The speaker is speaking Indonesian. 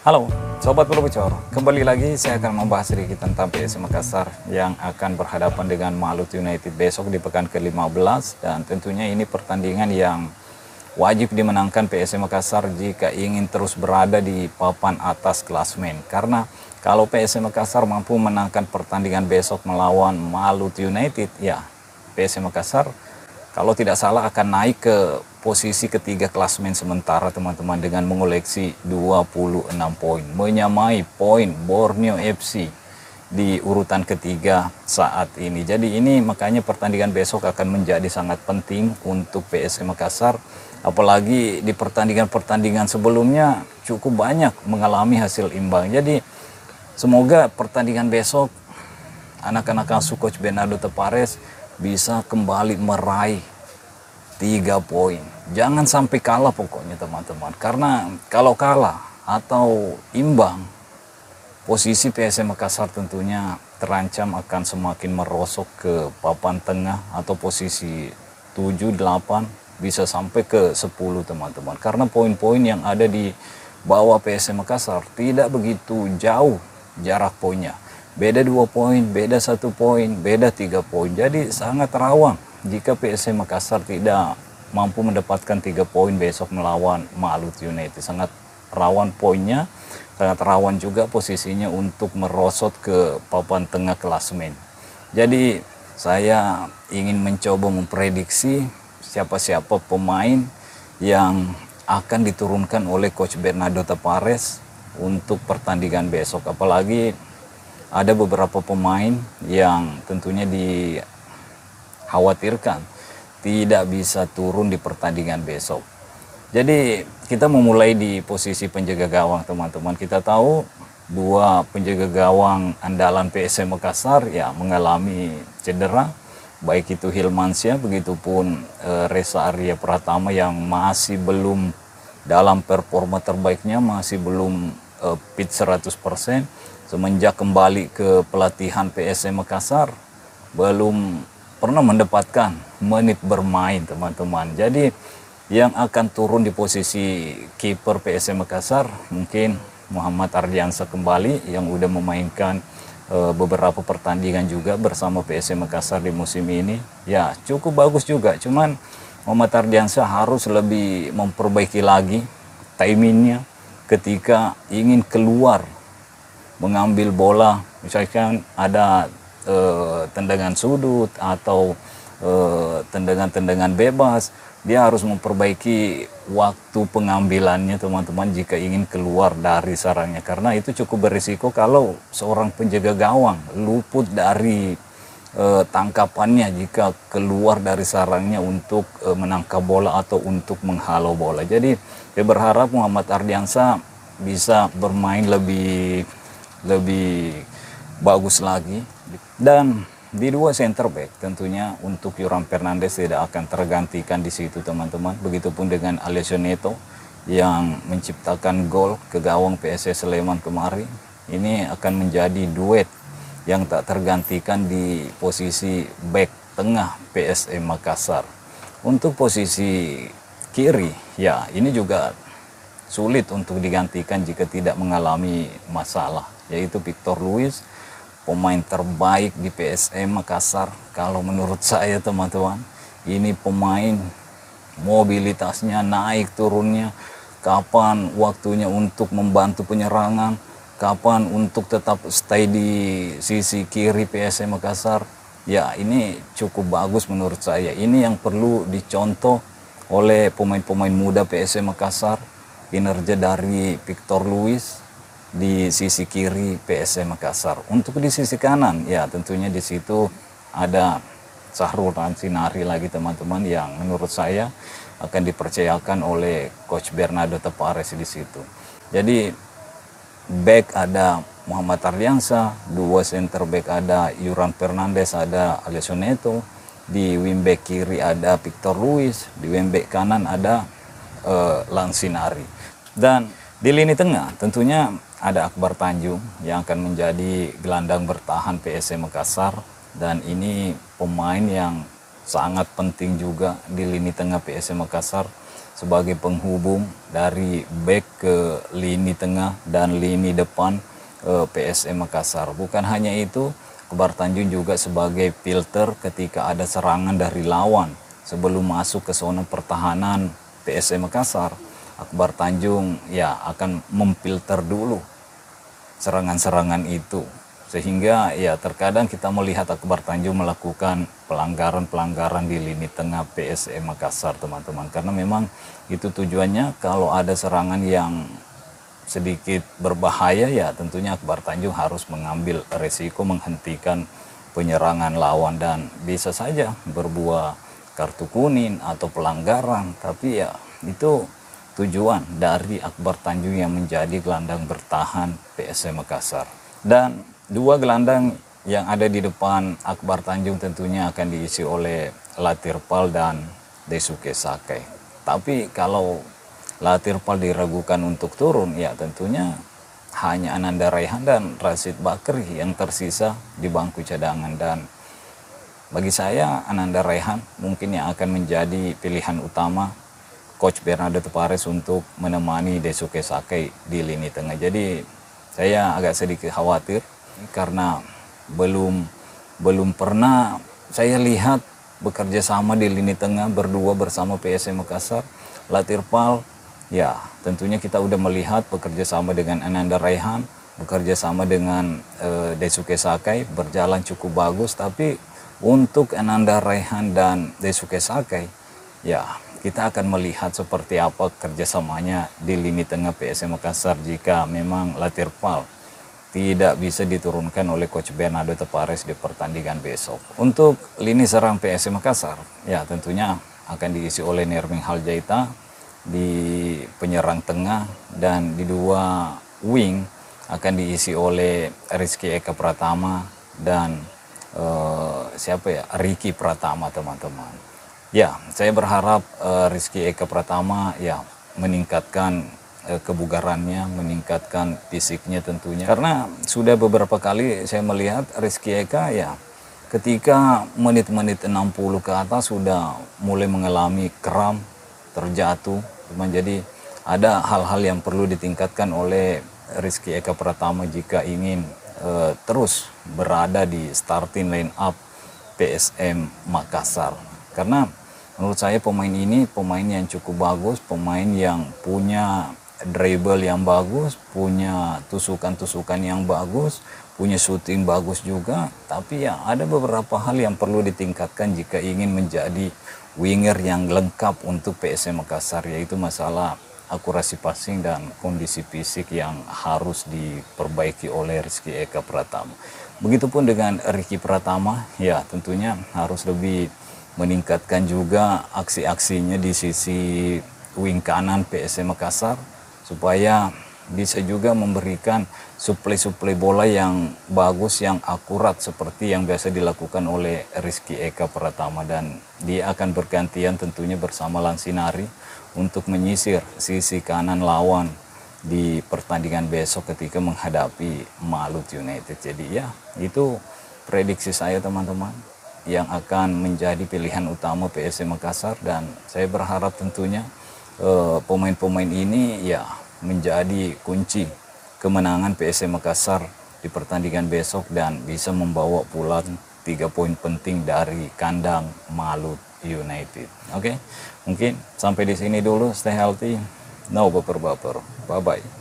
Halo, Sobat Pelopor. Kembali lagi saya akan membahas sedikit tentang PSM Makassar yang akan berhadapan dengan Malut United besok di pekan ke-15. Dan tentunya ini pertandingan yang wajib dimenangkan PSM Makassar jika ingin terus berada di papan atas klasmen. Karena kalau PSM Makassar mampu menangkan pertandingan besok melawan Malut United, ya PSM Makassar kalau tidak salah akan naik ke posisi ketiga klasmen sementara teman-teman dengan mengoleksi 26 poin. Menyamai poin Borneo FC di urutan ketiga saat ini. Jadi ini makanya pertandingan besok akan menjadi sangat penting untuk PSM Makassar. Apalagi di pertandingan-pertandingan sebelumnya cukup banyak mengalami hasil imbang. Jadi semoga pertandingan besok anak-anak asuh Coach Bernardo Tapares bisa kembali meraih 3 poin. Jangan sampai kalah pokoknya teman-teman. Karena kalau kalah atau imbang, posisi PSM Makassar tentunya terancam akan semakin merosok ke papan tengah atau posisi 7, 8, bisa sampai ke 10 teman-teman. Karena poin-poin yang ada di bawah PSM Makassar tidak begitu jauh jarak poinnya. Beda 2 poin, beda 1 poin, beda 3 poin. Jadi sangat rawan jika PSM Makassar tidak mampu mendapatkan 3 poin besok melawan Malut United. Sangat rawan poinnya, sangat rawan juga posisinya untuk merosot ke papan tengah klasemen. Jadi saya ingin mencoba memprediksi siapa-siapa pemain yang akan diturunkan oleh Coach Bernardo Tapares untuk pertandingan besok. Apalagi ada beberapa pemain yang tentunya dikhawatirkan tidak bisa turun di pertandingan besok. Jadi kita memulai di posisi penjaga gawang teman-teman. Kita tahu dua penjaga gawang andalan PSM Makassar ya mengalami cedera. Baik itu Hilmansyah, begitupun Reza Arya Pratama yang masih belum dalam performa terbaiknya, masih belum fit 100%. Semenjak kembali ke pelatihan PSM Makassar, belum pernah mendapatkan menit bermain teman-teman. Jadi yang akan turun di posisi kiper PSM Makassar mungkin Muhammad Ardiansyah kembali yang udah memainkan beberapa pertandingan juga bersama PSM Makassar di musim ini. Ya cukup bagus juga, cuman Muhammad Ardiansyah harus lebih memperbaiki lagi timingnya ketika ingin keluar mengambil bola, misalkan ada tendangan sudut atau tendangan-tendangan bebas, dia harus memperbaiki waktu pengambilannya teman-teman jika ingin keluar dari sarangnya, karena itu cukup berisiko kalau seorang penjaga gawang luput dari tangkapannya jika keluar dari sarangnya untuk menangkap bola atau untuk menghalau bola. Jadi saya berharap Muhammad Ardiansyah bisa bermain lebih bagus lagi. Dan di dua center back tentunya untuk Yoram Fernandes tidak akan tergantikan di situ teman-teman. Begitupun dengan Alessio Neto yang menciptakan gol ke gawang PSS Sleman kemarin. Ini akan menjadi duet yang tak tergantikan di posisi back tengah PSM Makassar. Untuk posisi kiri ya ini juga sulit untuk digantikan jika tidak mengalami masalah, yaitu Victor Luis, pemain terbaik di PSM Makassar kalau menurut saya teman-teman. Ini pemain mobilitasnya naik turunnya, kapan waktunya untuk membantu penyerangan, kapan untuk tetap stay di sisi kiri PSM Makassar. Ya ini cukup bagus menurut saya. Ini yang perlu dicontoh oleh pemain-pemain muda PSM Makassar. Kinerja dari Victor Luis di sisi kiri PSM Makassar. Untuk di sisi kanan ya tentunya di situ ada Sahrul Ransinari lagi teman-teman yang menurut saya akan dipercayakan oleh Coach Bernardo Tapares di situ. Jadi back ada Muhammad Ardiansyah, dua center back ada Yoram Fernandes, ada Alessio Neto, di wingback kiri ada Victor Luis, di wingback kanan ada Lansinari. Dan di lini tengah tentunya ada Akbar Tanjung yang akan menjadi gelandang bertahan PSM Makassar, dan ini pemain yang sangat penting juga di lini tengah PSM Makassar. sebagai penghubung dari back ke lini tengah dan lini depan PSM Makassar. Bukan hanya itu, Akbar Tanjung juga sebagai filter ketika ada serangan dari lawan sebelum masuk ke zona pertahanan PSM Makassar. Akbar Tanjung ya akan memfilter dulu serangan-serangan itu, sehingga ya terkadang kita melihat Akbar Tanjung melakukan pelanggaran-pelanggaran di lini tengah PSM Makassar, teman-teman, karena memang itu tujuannya kalau ada serangan yang sedikit berbahaya, ya tentunya Akbar Tanjung harus mengambil resiko menghentikan penyerangan lawan dan bisa saja berbuah kartu kuning atau pelanggaran, tapi ya itu tujuan dari Akbar Tanjung yang menjadi gelandang bertahan PSM Makassar. Dan dua gelandang yang ada di depan Akbar Tanjung tentunya akan diisi oleh Latirpal dan Daisuke Sakai. Tapi kalau Latirpal diragukan untuk turun, ya tentunya hanya Ananda Raihan dan Rashid Bakri yang tersisa di bangku cadangan. Dan bagi saya Ananda Raihan mungkin yang akan menjadi pilihan utama Coach Bernardo Tavares untuk menemani Daisuke Sakai di lini tengah. Jadi saya agak sedikit khawatir karena belum pernah saya lihat bekerja sama di lini tengah berdua bersama PSM Makassar. Latirpal, ya tentunya kita udah melihat bekerja sama dengan Ananda Raihan, bekerja sama dengan Daisuke Sakai berjalan cukup bagus. Tapi untuk Ananda Raihan dan Daisuke Sakai, ya kita akan melihat seperti apa kerjasamanya di lini tengah PSM Makassar jika memang Latirpal tidak bisa diturunkan oleh Coach Bernardo Tavares di pertandingan besok. Untuk lini serang PSM Makassar, ya tentunya akan diisi oleh Nerming Haljaita di penyerang tengah, dan di dua wing akan diisi oleh Rizky Eka Pratama dan Ricky Pratama, teman-teman. Ya, saya berharap Rizky Eka Pratama ya meningkatkan kebugarannya, meningkatkan fisiknya tentunya. Karena sudah beberapa kali saya melihat Rizky Eka ya ketika menit-menit 60 ke atas sudah mulai mengalami kram, terjatuh. Jadi ada hal-hal yang perlu ditingkatkan oleh Rizky Eka Pratama jika ingin terus berada di starting line up PSM Makassar. Karena menurut saya pemain ini pemain yang cukup bagus, pemain yang punya dribble yang bagus, punya tusukan-tusukan yang bagus, punya shooting bagus juga. Tapi ya ada beberapa hal yang perlu ditingkatkan jika ingin menjadi winger yang lengkap untuk PSM Makassar, yaitu masalah akurasi passing dan kondisi fisik yang harus diperbaiki oleh Rizky Eka Pratama. Begitupun dengan Ricky Pratama, ya tentunya harus lebih meningkatkan juga aksi-aksinya di sisi wing kanan PSM Makassar supaya bisa juga memberikan suplai-suplai bola yang bagus, yang akurat seperti yang biasa dilakukan oleh Rizky Eka Pratama. Dan dia akan bergantian tentunya bersama Lansinari untuk menyisir sisi kanan lawan di pertandingan besok ketika menghadapi Malut United. Jadi ya itu prediksi saya, teman-teman, yang akan menjadi pilihan utama PSM Makassar. Dan saya berharap tentunya pemain-pemain ini ya menjadi kunci kemenangan PSM Makassar di pertandingan besok dan bisa membawa pulang 3 poin penting dari kandang Malut United. Oke, mungkin sampai di sini dulu. Stay healthy, no baper-baper. Bye-bye.